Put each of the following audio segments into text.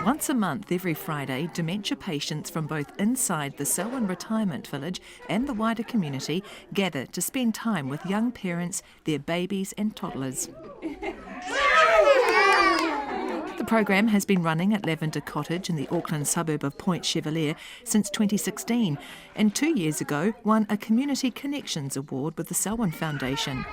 Once a month, every Friday, dementia patients from both inside the Selwyn Retirement Village and the wider community gather to spend time with young parents, their babies and toddlers. The program has been running at Lavender Cottage in the Auckland suburb of Point Chevalier since 2016, and 2 years ago won a Community Connections Award with the Selwyn Foundation.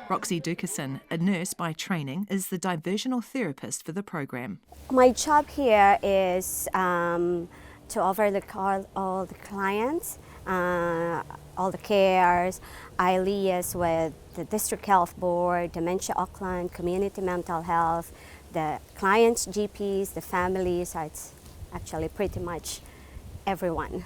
Roxy Dukeson, a nurse by training, is the diversional therapist for the program. My job here is to overlook all the clients, all the cares. I liaise with the District Health Board, Dementia Auckland, Community Mental Health, the clients' GPs, the families. So it's actually pretty much everyone.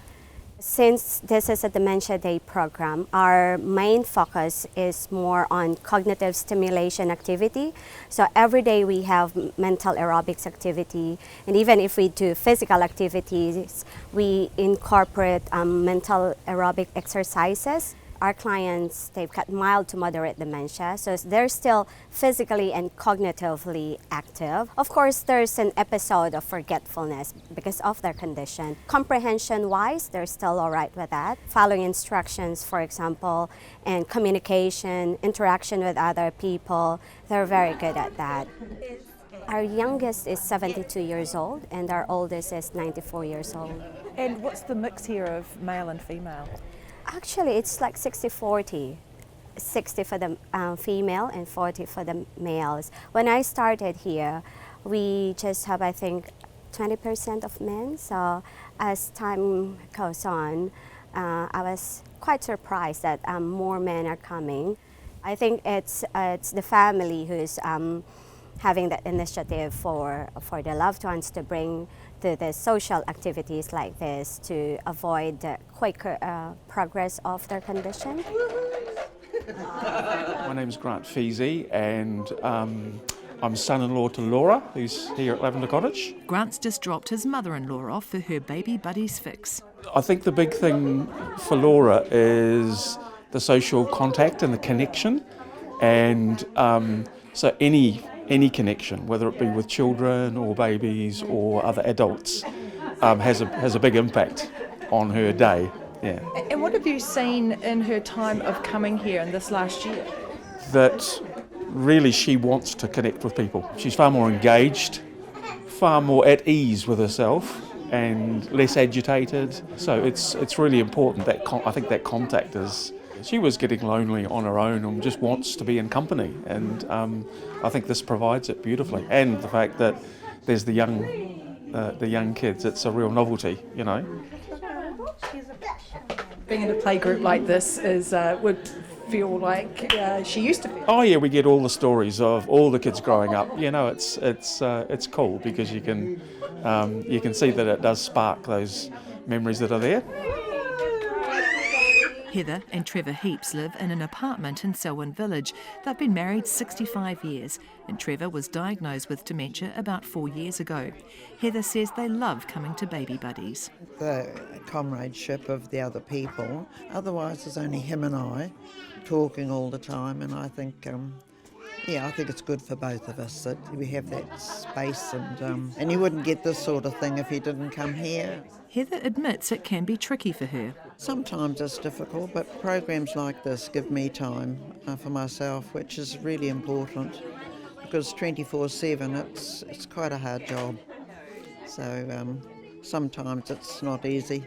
Since this is a Dementia Day program, our main focus is more on cognitive stimulation activity. So every day we have mental aerobics activity, and even if we do physical activities, we incorporate mental aerobic exercises. Our clients, they've got mild to moderate dementia, so they're still physically and cognitively active. Of course, there's an episode of forgetfulness because of their condition. Comprehension-wise, they're still all right with that. Following instructions, for example, and communication, interaction with other people, they're very good at that. Our youngest is 72 years old, and our oldest is 94 years old. And what's the mix here of male and female? Actually, it's like 60-40. 60 for the female and 40 for the males. When I started here, we just have, I think, 20% of men. So as time goes on, I was quite surprised that more men are coming. I think it's the family who's having that initiative for their loved ones to bring to the social activities like this to avoid the quicker progress of their condition. My name's Grant Feasey, and I'm son-in-law to Laura, who's here at Lavender Cottage. Grant's just dropped his mother-in-law off for her baby buddy's fix. I think the big thing for Laura is the social contact and the connection, and so any connection, whether it be with children or babies or other adults, has a big impact on her day. Yeah. And what have you seen in her time of coming here in this last year? That really she wants to connect with people. She's far more engaged, far more at ease with herself, and less agitated. So it's really important that I think that contact is. She was getting lonely on her own and just wants to be in company, and I think this provides it beautifully. And the fact that there's the young kids, it's a real novelty, you know. Being in a playgroup like this would feel like she used to be. Oh yeah, we get all the stories of all the kids growing up. You know, it's cool because you can see that it does spark those memories that are there. Heather and Trevor Heaps live in an apartment in Selwyn Village. They've been married 65 years, and Trevor was diagnosed with dementia about 4 years ago. Heather says they love coming to Baby Buddies. The comradeship of the other people. Otherwise, there's only him and I talking all the time, and I think I think it's good for both of us that we have that space, and you wouldn't get this sort of thing if you didn't come here. Heather admits it can be tricky for her. Sometimes it's difficult, but programs like this give me time for myself, which is really important, because 24/7 it's quite a hard job. So sometimes it's not easy,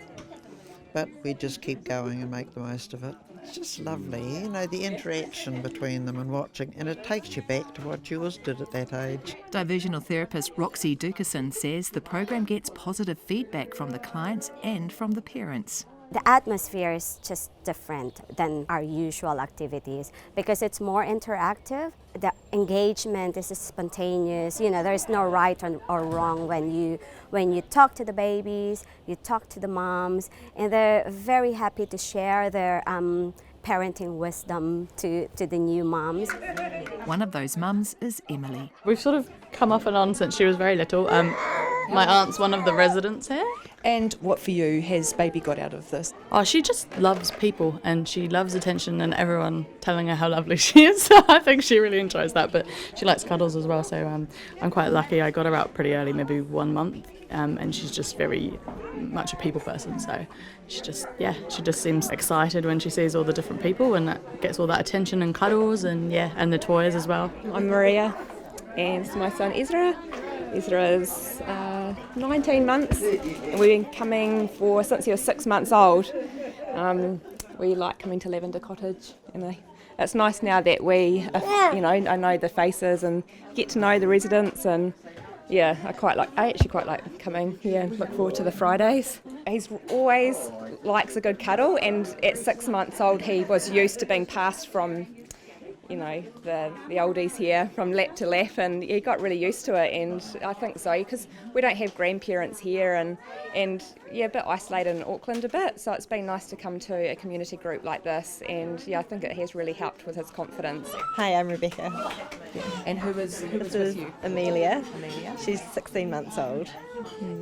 but we just keep going and make the most of it. It's just lovely, you know, the interaction between them and watching, and it takes you back to what yours did at that age. Diversional therapist Roxy Dukeson says the program gets positive feedback from the clients and from the parents. The atmosphere is just different than our usual activities because it's more interactive. The engagement is spontaneous. You know, there's no right or wrong when you talk to the babies, you talk to the moms, and they're very happy to share their parenting wisdom to the new moms. One of those mums is Emily. We've sort of come off and on since she was very little. My aunt's one of the residents here. And what for you has baby got out of this? Oh, she just loves people and she loves attention and everyone telling her how lovely she is. So I think she really enjoys that, but she likes cuddles as well. So I'm quite lucky. I got her out pretty early, maybe 1 month, and she's just very much a people person. So she just seems excited when she sees all the different people and gets all that attention and cuddles and the toys as well. I'm Maria, and it's my son Ezra. Ezra is 19 months, and we've been coming since he was 6 months old. We like coming to Lavender Cottage, and it's nice now that I know the faces and get to know the residents, and I actually quite like coming here and look forward to the Fridays. He's always likes a good cuddle, and at 6 months old he was used to being passed from the oldies here from lap to lap, and he got really used to it, and I think so because we don't have grandparents here and a bit isolated in Auckland a bit, so it's been nice to come to a community group like this, and I think it has really helped with his confidence. Hi, I'm Rebecca. And who was with you? Amelia. She's 16 months old.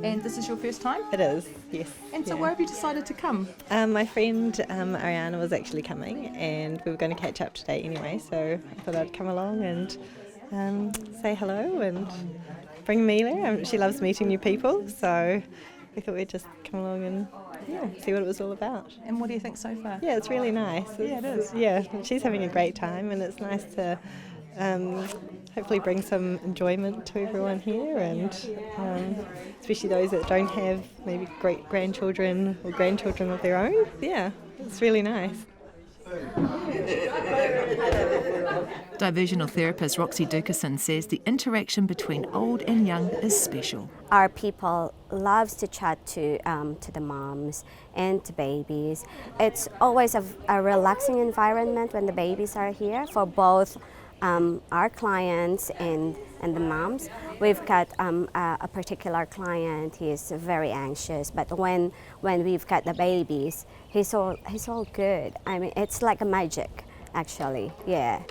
And this is your first time? It is, yes. And so why have you decided to come? My friend Ariana was actually coming, and we were going to catch up today anyway, so I thought I'd come along and say hello and bring Amelia. She loves meeting new people, so we thought we'd just come along and see what it was all about. And what do you think so far? Yeah, it's really nice. It is. Yeah, she's having a great time, and it's nice to hopefully bring some enjoyment to everyone here, and especially those that don't have maybe great grandchildren or grandchildren of their own. Yeah, it's really nice. Diversional therapist Roxy Dukerson says the interaction between old and young is special. Our people loves to chat to the moms and to babies. It's always a relaxing environment when the babies are here for both our clients and the moms. We've got a particular client. He is very anxious, but when we've got the babies, he's all good. I mean, it's like a magic, actually. Yeah.